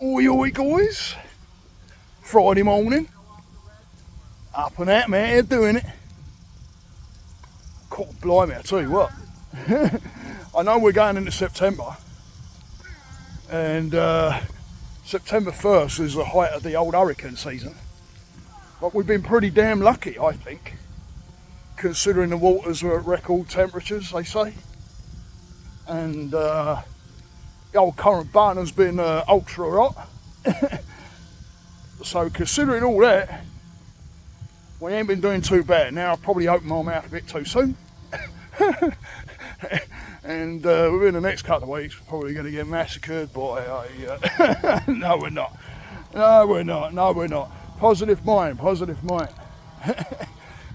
Oi, oi, guys. Friday morning. Up and at me, out here doing it. God blimey, I tell you what. I know we're going into September. And September 1st is the height of the old hurricane season. But we've been pretty damn lucky, I think. Considering the waters were at record temperatures, they say. And the old current button has been ultra hot. So considering all that, we ain't been doing too bad. Now I've probably opened my mouth a bit too soon. And within the next couple of weeks we're probably going to get massacred by a... No we're not. No we're not. No we're not. Positive mind. Positive mind.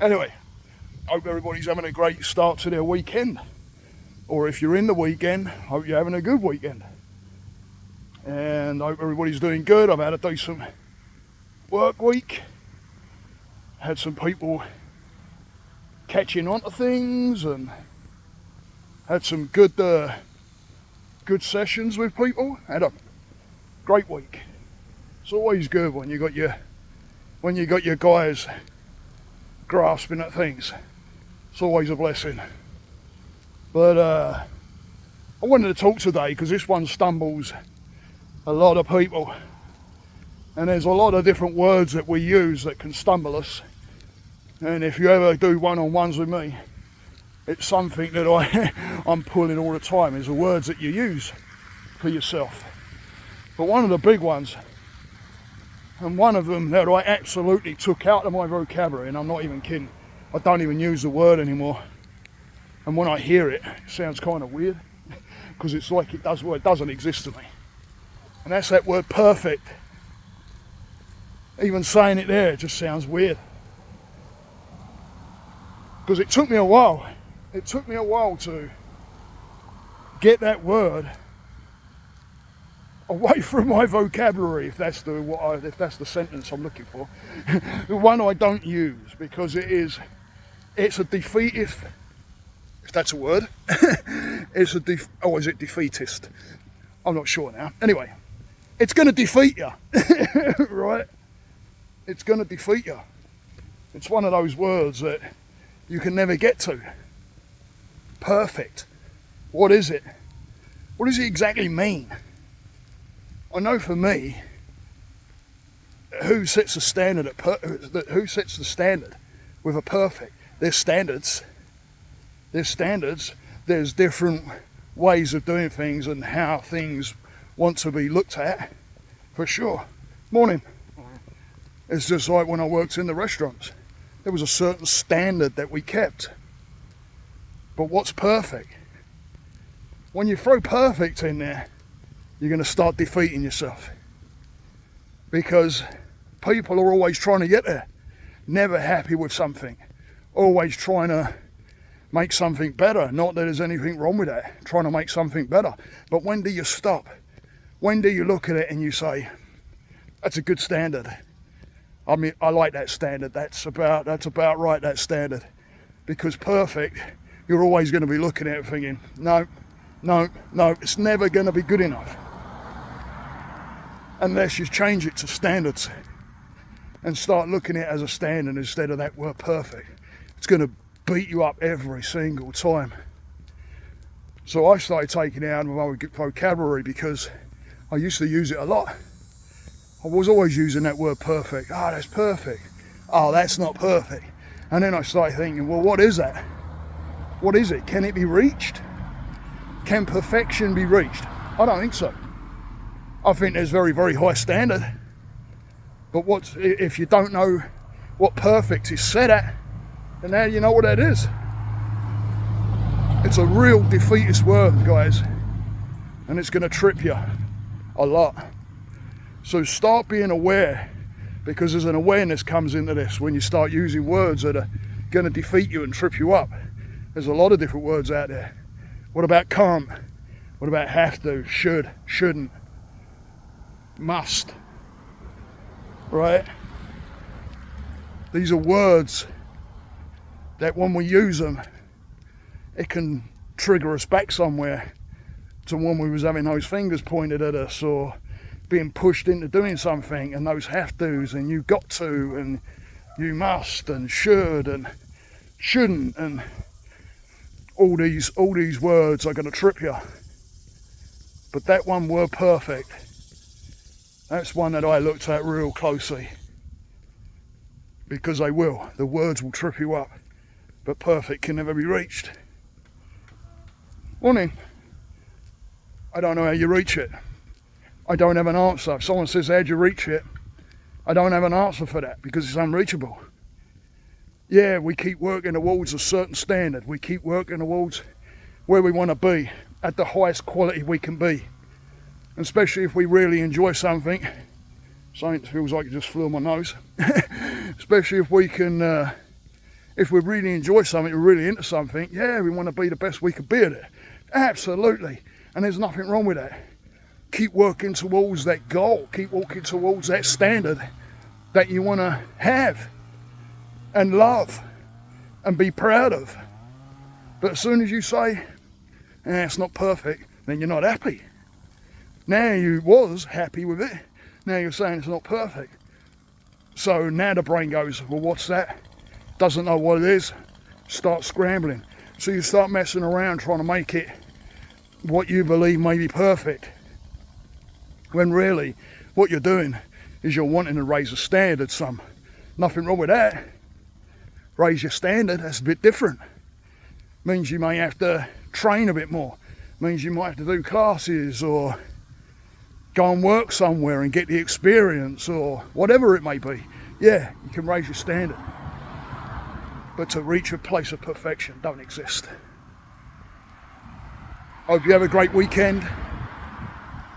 Anyway, hope everybody's having a great start to their weekend. Or if you're in the weekend, hope you're having a good weekend. And I hope everybody's doing good. I've had a decent work week. Had some people catching on to things and had some good sessions with people. Had a great week. It's always good when you got your guys grasping at things. It's always a blessing. But I wanted to talk today because this one stumbles a lot of people. And there's a lot of different words that we use that can stumble us. And if you ever do one-on-ones with me, it's something that I'm pulling all the time, is the words that you use for yourself. But one of the big ones, and one of them that I absolutely took out of my vocabulary, and I'm not even kidding, I don't even use the word anymore. And when I hear it, it sounds kind of weird, because it's like it doesn't exist to me. And that's that word perfect. Even saying it there, it just sounds weird. Because it took me a while. It took me a while to get that word away from my vocabulary, if that's the sentence I'm looking for. The one I don't use, because it's a defeatist, if that's a word. Is it defeatist? I'm not sure now. Anyway, it's going to defeat you, right? It's going to defeat you. It's one of those words that you can never get to. Perfect. What is it? What does it exactly mean? I know for me, who sets the standard who sets the standard with a perfect? There's standards. There's standards. There's different ways of doing things and how things want to be looked at, for sure. Morning. It's just like when I worked in the restaurants. There was a certain standard that we kept. But what's perfect? When you throw perfect in there, you're going to start defeating yourself. Because people are always trying to get there. Never happy with something. Always trying to make something better. Not that there's anything wrong with that. Trying to make something better. But when do you stop? When do you look at it and you say, that's a good standard? I mean, I like that standard. That's about right, that standard. Because perfect, you're always going to be looking at it thinking, no, it's never going to be good enough. Unless you change it to standards and start looking at it as a standard instead of that word perfect. It's going to beat you up every single time. So I started taking it out of my vocabulary because I used to use it a lot. I was always using that word perfect. Oh, that's perfect. Oh, that's not perfect. And then I started thinking, well, what is that? What is it? Can it be reached? Can perfection be reached? I don't think so. I think there's very, very high standard. But if you don't know what perfect is set at, then now you know what that is. It's a real defeatist word, guys. And it's going to trip you a lot. So start being aware, because there's an awareness comes into this when you start using words that are going to defeat you and trip you up. There's a lot of different words out there. What about can't? What about have to, should, shouldn't, must? Right? These are words that when we use them, it can trigger us back somewhere to when we was having those fingers pointed at us, or being pushed into doing something, and those have to's, and you got to, and you must, and should, and shouldn't, and all these words are going to trip you. But that one word, perfect, that's one that I looked at real closely, because they will. The words will trip you up, but perfect can never be reached. Morning. I don't know how you reach it. I don't have an answer. If someone says, how'd you reach it? I don't have an answer for that, because it's unreachable. Yeah, we keep working towards a certain standard. We keep working towards where we want to be, at the highest quality we can be. And especially if we really enjoy something. Something that feels like it just flew on my nose. Especially if we can, if we really enjoy something, we're really into something, yeah, we want to be the best we can be at it. Absolutely. And there's nothing wrong with that. Keep working towards that goal. Keep walking towards that standard that you want to have and love and be proud of. But as soon as you say, it's not perfect, then you're not happy. Now you was happy with it. Now you're saying it's not perfect. So now the brain goes, well, what's that? Doesn't know what it is. Start scrambling. So you start messing around trying to make it what you believe may be perfect. When really, what you're doing is you're wanting to raise the standard some. Nothing wrong with that. Raise your standard, that's a bit different. Means you may have to train a bit more. Means you might have to do classes, or go and work somewhere and get the experience, or whatever it may be. Yeah, you can raise your standard. But to reach a place of perfection don't exist. Hope you have a great weekend.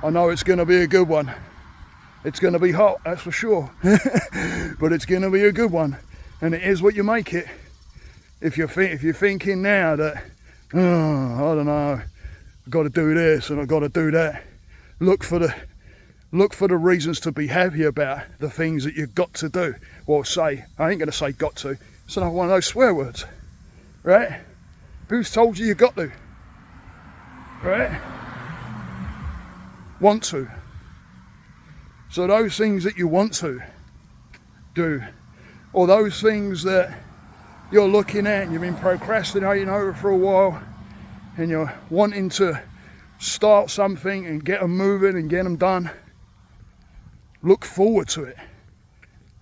I know it's going to be a good one. It's going to be hot, that's for sure. But it's going to be a good one. And it is what you make it. If you're thinking now that, I don't know, I've got to do this and I've got to do that, look for the reasons to be happy about the things that you've got to do. Well, I ain't going to say got to. It's another one of those swear words, right? Who's told you got to, right? Want to. So those things that you want to do, or those things that you're looking at and you've been procrastinating over for a while, and you're wanting to start something and get them moving and get them done, look forward to it.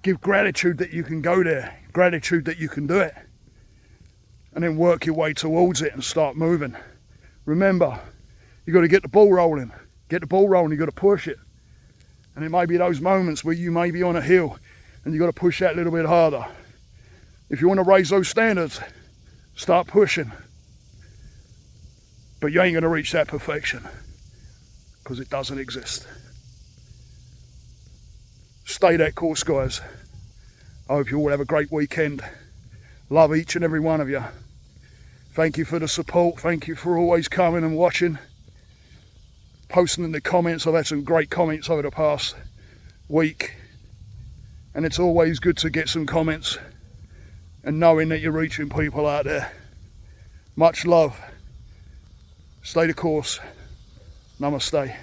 Give gratitude that you can go there, gratitude that you can do it, and then work your way towards it and start moving. Remember, you got to get the ball rolling. Get the ball rolling, you got to push it. And it may be those moments where you may be on a hill and you got to push that a little bit harder. If you want to raise those standards, start pushing. But you ain't going to reach that perfection, because it doesn't exist. Stay that course, guys. I hope you all have a great weekend. Love each and every one of you. Thank you for the support. Thank you for always coming and watching. Posting in the comments. I've had some great comments over the past week. And it's always good to get some comments and knowing that you're reaching people out there. Much love. Stay the course. Namaste.